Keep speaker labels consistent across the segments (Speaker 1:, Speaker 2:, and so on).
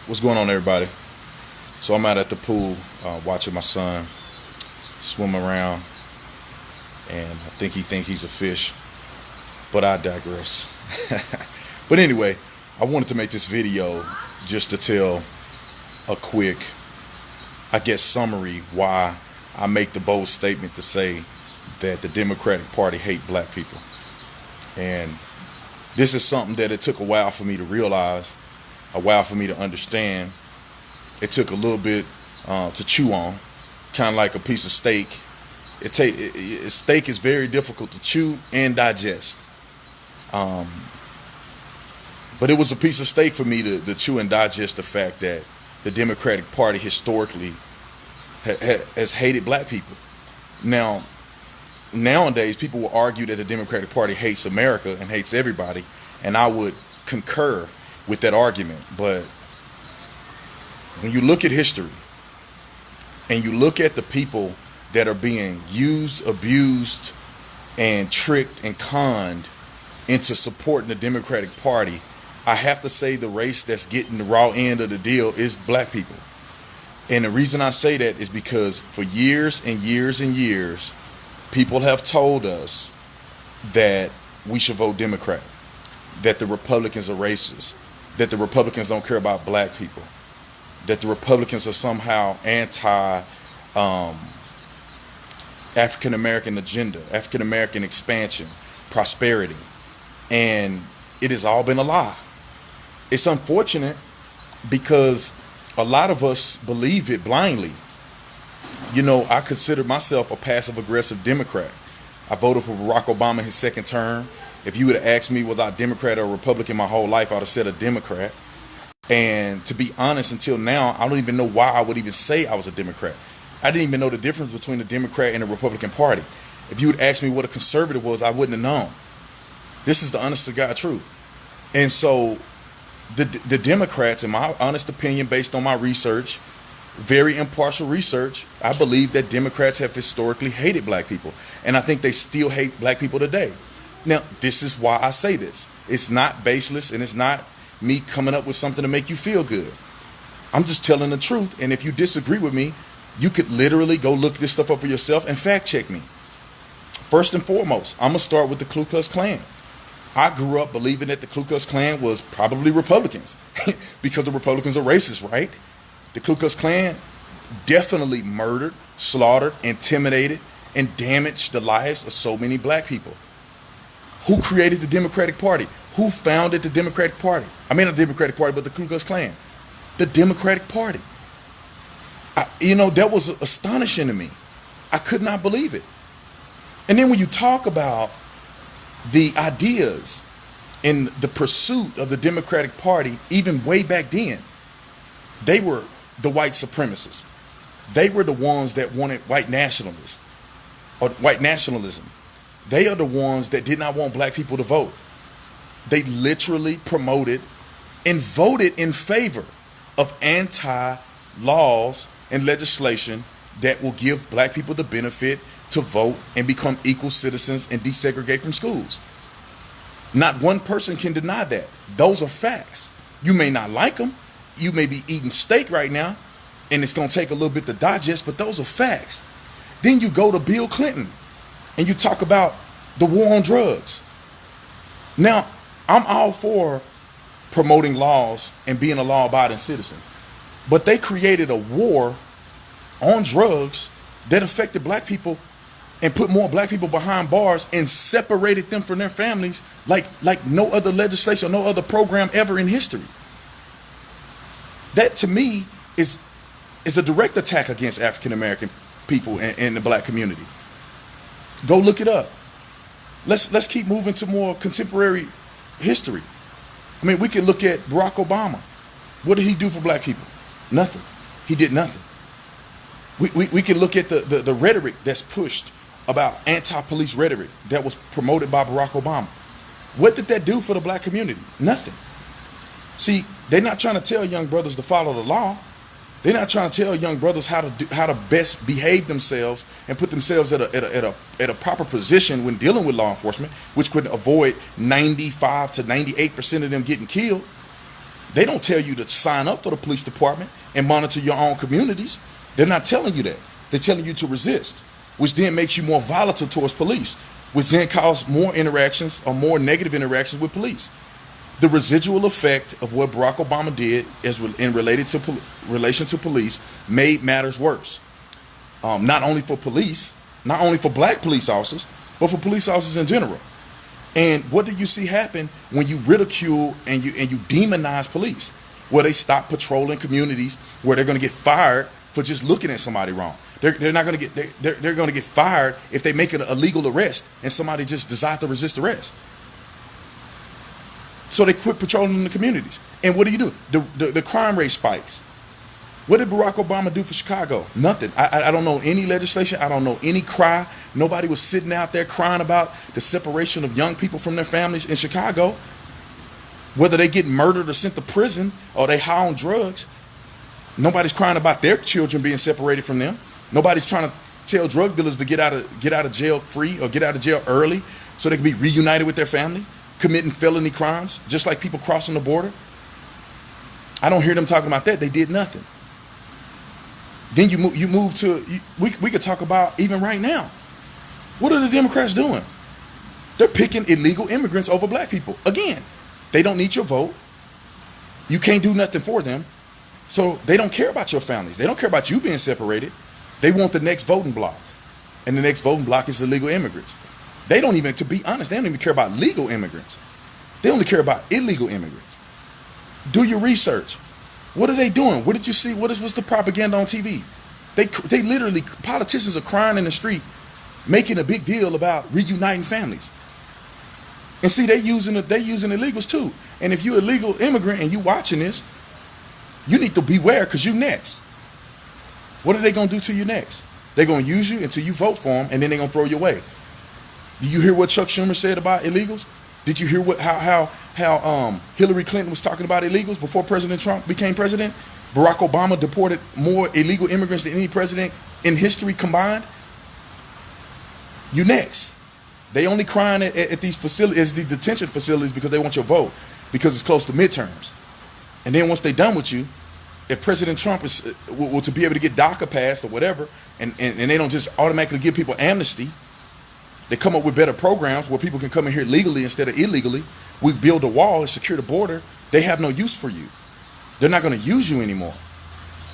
Speaker 1: What's going on, everybody? So I'm out at the pool watching my son swim around, and I think he thinks he's a fish, but I digress. But anyway, I wanted to make this video just to tell a quick, I guess, summary why I make the bold statement to say that the Democratic Party hate black people. And this is something that it took a while for me to realize, a while for me to understand. It took a little bit to chew on, kind of like a piece of steak. Steak is very difficult to chew and digest. But it was a piece of steak for me to chew and digest the fact that the Democratic Party historically has hated black people. Now, nowadays, people will argue that the Democratic Party hates America and hates everybody, and I would concur with that argument. But when you look at history and you look at the people that are being used, abused, and tricked and conned into supporting the Democratic Party, I have to say the race that's getting the raw end of the deal is black people. And the reason I say that is because for years and years and years, people have told us that we should vote Democrat, that the Republicans are racist, that the Republicans don't care about black people, that the Republicans are somehow anti African American agenda, African American expansion, prosperity. And it has all been a lie. It's unfortunate because a lot of us believe it blindly. You know, I consider myself a passive aggressive Democrat. I voted for Barack Obama in his second term. If you would have asked me was I Democrat or Republican my whole life, I would have said a Democrat. And to be honest, until now, I don't even know why I would even say I was a Democrat. I didn't even know the difference between the Democrat and the Republican Party. If you would ask me what a conservative was, I wouldn't have known. This is the honest to God truth. And so the Democrats, in my honest opinion, based on my research, very impartial research, I believe that Democrats have historically hated black people. And I think they still hate black people today. Now, this is why I say this. It's not baseless, and it's not me coming up with something to make you feel good. I'm just telling the truth. And if you disagree with me, you could literally go look this stuff up for yourself and fact check me. First and foremost, I'm going to start with the Ku Klux Klan. I grew up believing that the Ku Klux Klan was probably Republicans because the Republicans are racist, right? The Ku Klux Klan definitely murdered, slaughtered, intimidated, and damaged the lives of so many black people. Who created the Democratic Party? Who founded the Democratic Party? I mean, not the Democratic Party, but the Ku Klux Klan. The Democratic Party. That was astonishing to me. I could not believe it. And then when you talk about the ideas and the pursuit of the Democratic Party, even way back then, they were the white supremacists. They were the ones that wanted white nationalists or white nationalism. They are the ones that did not want black people to vote. They literally promoted and voted in favor of anti-laws and legislation that will give black people the benefit to vote and become equal citizens and desegregate from schools. Not one person can deny that. Those are facts. You may not like them. You may be eating steak right now, and it's going to take a little bit to digest, but those are facts. Then you go to Bill Clinton, and you talk about the war on drugs. Now, I'm all for promoting laws and being a law-abiding citizen, but they created a war on drugs that affected black people and put more black people behind bars and separated them from their families like no other legislation, no other program ever in history. That to me is a direct attack against African American people and the black community. Go look it up. Let's keep moving to more contemporary history. I mean, we can look at Barack Obama. What did he do for black people? Nothing. He did nothing. We can look at the rhetoric that's pushed about anti-police rhetoric that was promoted by Barack Obama. What did that do for the black community? Nothing. See, they're not trying to tell young brothers to follow the law. They're not trying to tell young brothers how to best behave themselves and put themselves at a proper position when dealing with law enforcement, which could avoid 95 to 98% of them getting killed. They don't tell you to sign up for the police department and monitor your own communities. They're not telling you that. They're telling you to resist, which then makes you more volatile towards police, which then causes more interactions or more negative interactions with police. The residual effect of what Barack Obama did in relation to police made matters worse. Not only for police, not only for black police officers, but for police officers in general. And what do you see happen when you ridicule and you demonize police? Where they stop patrolling communities, where they're going to get fired for just looking at somebody wrong. They're not going to get they're going to get fired if they make an illegal arrest and somebody just decides to resist arrest. So they quit patrolling in the communities. And what do? The crime rate spikes. What did Barack Obama do for Chicago? Nothing. I don't know any legislation. I don't know any cry. Nobody was sitting out there crying about the separation of young people from their families in Chicago. Whether they get murdered or sent to prison or they high on drugs. Nobody's crying about their children being separated from them. Nobody's trying to tell drug dealers to get out of jail free or get out of jail early so they can be reunited with their family, committing felony crimes, just like people crossing the border. I don't hear them talking about that. They did nothing. Then you move to, we could talk about even right now. What are the Democrats doing? They're picking illegal immigrants over black people. Again, they don't need your vote. You can't do nothing for them. So they don't care about your families. They don't care about you being separated. They want the next voting block. And the next voting block is illegal immigrants. They don't even, to be honest, they don't even care about legal immigrants. They only care about illegal immigrants. Do your research. What are they doing? What did you see? What's the propaganda on TV? They literally, politicians are crying in the street, making a big deal about reuniting families. And see, they using illegals too. And if you're a legal immigrant and you watching this, you need to beware because you next. What are they going to do to you next? They're going to use you until you vote for them, and then they're going to throw you away. Did you hear what Chuck Schumer said about illegals? Did you hear how Hillary Clinton was talking about illegals before President Trump became president? Barack Obama deported more illegal immigrants than any president in history combined. You next. They only crying at these facilities, these detention facilities, because they want your vote, because it's close to midterms. And then once they're done with you, if President Trump is to be able to get DACA passed or whatever, and they don't just automatically give people amnesty, they come up with better programs where people can come in here legally instead of illegally. We build a wall and secure the border. They have no use for you. They're not going to use you anymore.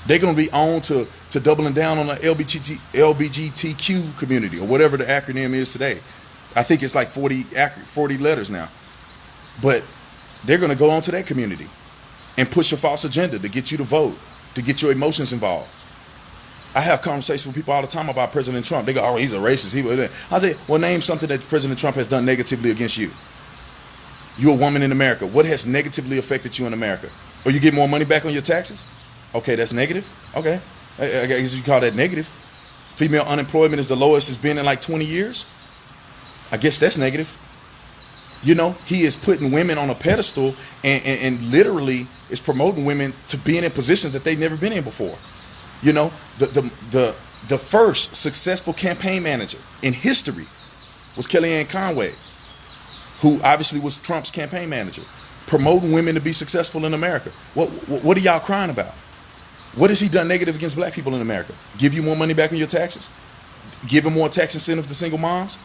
Speaker 1: They're going to be on to doubling down on the LBGTQ community or whatever the acronym is today. I think it's like 40 letters now. But they're going to go on to that community and push a false agenda to get you to vote, to get your emotions involved. I have conversations with people all the time about President Trump. They go, oh, he's a racist. I say, well, name something that President Trump has done negatively against you. You're a woman in America. What has negatively affected you in America? Or you get more money back on your taxes? Okay, that's negative. Okay. I guess you call that negative. Female unemployment is the lowest it's been in like 20 years. I guess that's negative. You know, he is putting women on a pedestal and literally is promoting women to being in positions that they've never been in before. You know, the first successful campaign manager in history was Kellyanne Conway, who obviously was Trump's campaign manager, promoting women to be successful in America. What are y'all crying about? What has he done negative against black people in America? Give you more money back on your taxes? Give him more tax incentives to single moms,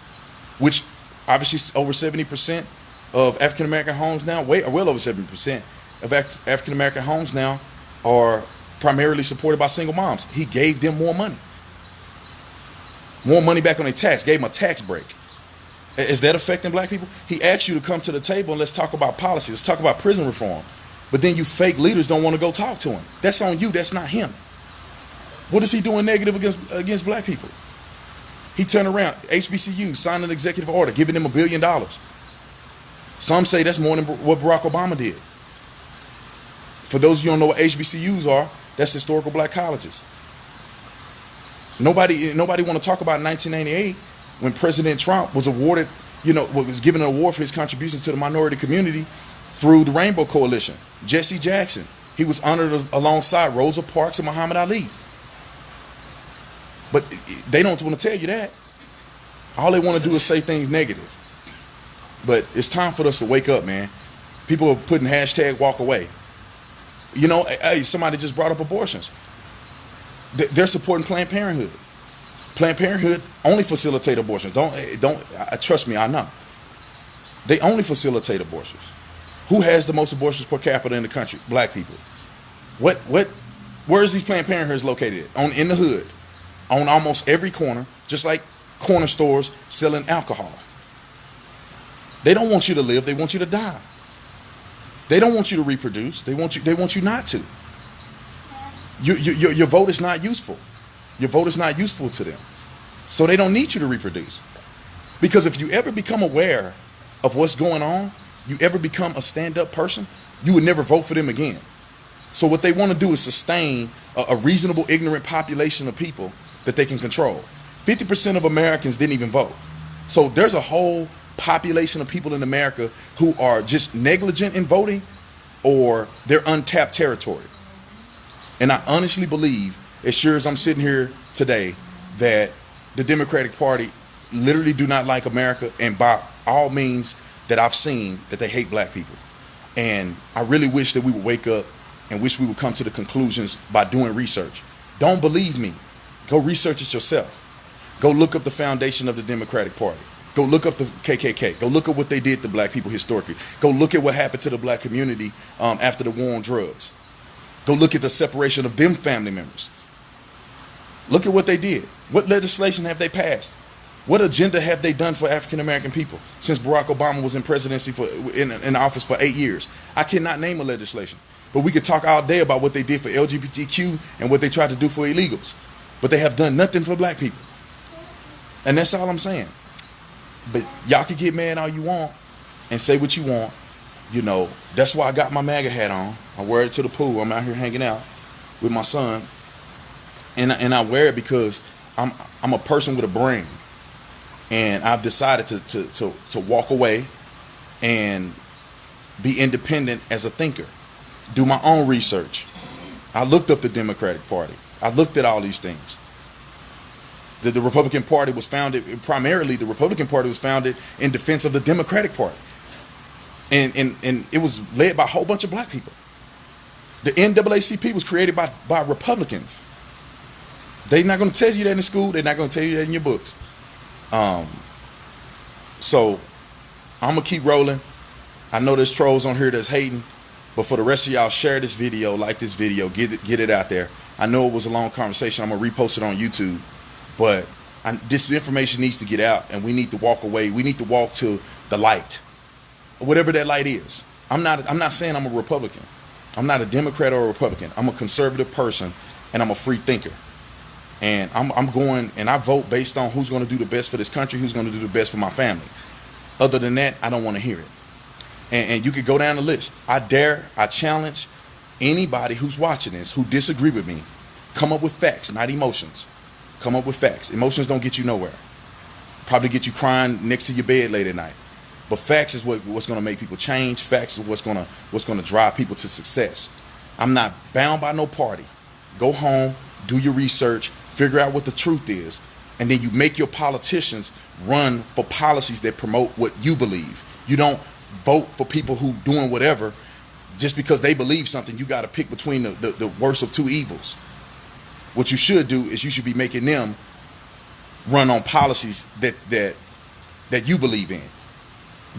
Speaker 1: which obviously over 70% of African-American homes now, well over 70% of African-American homes now are primarily supported by single moms. He gave them more money. More money back on their tax, gave them a tax break. Is that affecting black people? He asked you to come to the table and let's talk about policy. Let's talk about prison reform. But then you fake leaders don't want to go talk to him. That's on you. That's not him. What is he doing negative against black people? He turned around, HBCU, signed an executive order, giving them $1 billion. Some say that's more than what Barack Obama did. For those of you who don't know what HBCUs are, that's historical black colleges. Nobody want to talk about 1998 when President Trump was awarded, was given an award for his contributions to the minority community through the Rainbow Coalition. Jesse Jackson, he was honored alongside Rosa Parks and Muhammad Ali. But they don't want to tell you that. All they want to do is say things negative. But it's time for us to wake up, man. People are putting hashtag walk away. You know, hey, somebody just brought up abortions. They're supporting Planned Parenthood. Planned Parenthood only facilitate abortions. Trust me, I know. They only facilitate abortions. Who has the most abortions per capita in the country? Black people. Where is these Planned Parenthoods located at? In the hood, on almost every corner, just like corner stores selling alcohol. They don't want you to live, they want you to die. They don't want you to reproduce, they want you not to. Your vote is not useful. Your vote is not useful to them. So they don't need you to reproduce. Because if you ever become aware of what's going on, you ever become a stand-up person, you would never vote for them again. So what they want to do is sustain a reasonable, ignorant population of people that they can control. 50% of Americans didn't even vote. So there's a whole population of people in America who are just negligent in voting, or they're untapped territory. And I honestly believe, as sure as I'm sitting here today, that the Democratic Party literally do not like America, and by all means that I've seen, that they hate black people. And I really wish that we would wake up and wish we would come to the conclusions by doing research. Don't believe me. Go research it yourself. Go look up the foundation of the Democratic Party. Go look up the KKK. Go look at what they did to black people historically. Go look at what happened to the black community after the war on drugs. Go look at the separation of them family members. Look at what they did. What legislation have they passed? What agenda have they done for African American people since Barack Obama was in presidency in office for 8 years? I cannot name a legislation, but we could talk all day about what they did for LGBTQ and what they tried to do for illegals, but they have done nothing for black people. And that's all I'm saying. But y'all can get mad all you want and say what you want. You know, that's why I got my MAGA hat on. I wear it to the pool. I'm out here hanging out with my son, and I wear it because I'm a person with a brain. And I've decided to walk away and be independent as a thinker, do my own research. I looked up the Democratic Party. I looked at all these things. The Republican Party was founded, primarily the Republican Party was founded in defense of the Democratic Party. And it was led by a whole bunch of black people. The NAACP was created by Republicans. They're not going to tell you that in school. They're not going to tell you that in your books. So I'm gonna keep rolling. I know there's trolls on here that's hating, but for the rest of y'all, share this video, like this video, get it out there. I know it was a long conversation. I'm gonna repost it on YouTube, but this information needs to get out, and we need to walk away. We need to walk to the light, whatever that light is. I'm not saying I'm a Republican. I'm not a Democrat or a Republican. I'm a conservative person, and I'm a free thinker. And I'm going, and I vote based on who's going to do the best for this country, who's going to do the best for my family. Other than that, I don't want to hear it. And you could go down the list. I challenge anybody who's watching this, who disagree with me, come up with facts, not emotions. Come up with facts. Emotions don't get you nowhere. Probably get you crying next to your bed late at night. But facts is what's going to make people change. Facts is what's going to drive people to success. I'm not bound by no party. Go home, do your research, figure out what the truth is, and then you make your politicians run for policies that promote what you believe. You don't vote for people who doing whatever just because they believe something. You got to pick between the worst of two evils. What you should do is you should be making them run on policies that you believe in.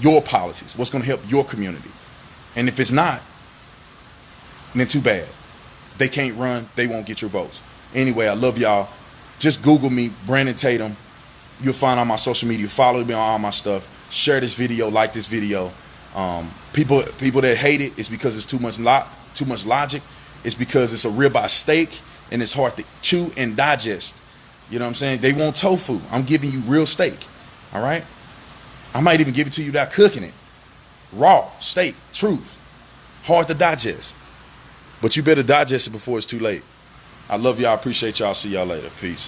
Speaker 1: Your policies, what's going to help your community. And if it's not, then too bad. They can't run, they won't get your votes. Anyway, I love y'all. Just Google me, Brandon Tatum. You'll find all my social media. Follow me on all my stuff. Share this video, like this video. People that hate it, it's because it's too much logic. It's because it's a ribeye steak and it's hard to chew and digest. You know what I'm saying? They want tofu. I'm giving you real steak. All right? I might even give it to you without cooking it. Raw steak, truth. Hard to digest. But you better digest it before it's too late. I love y'all. Appreciate y'all. See y'all later. Peace.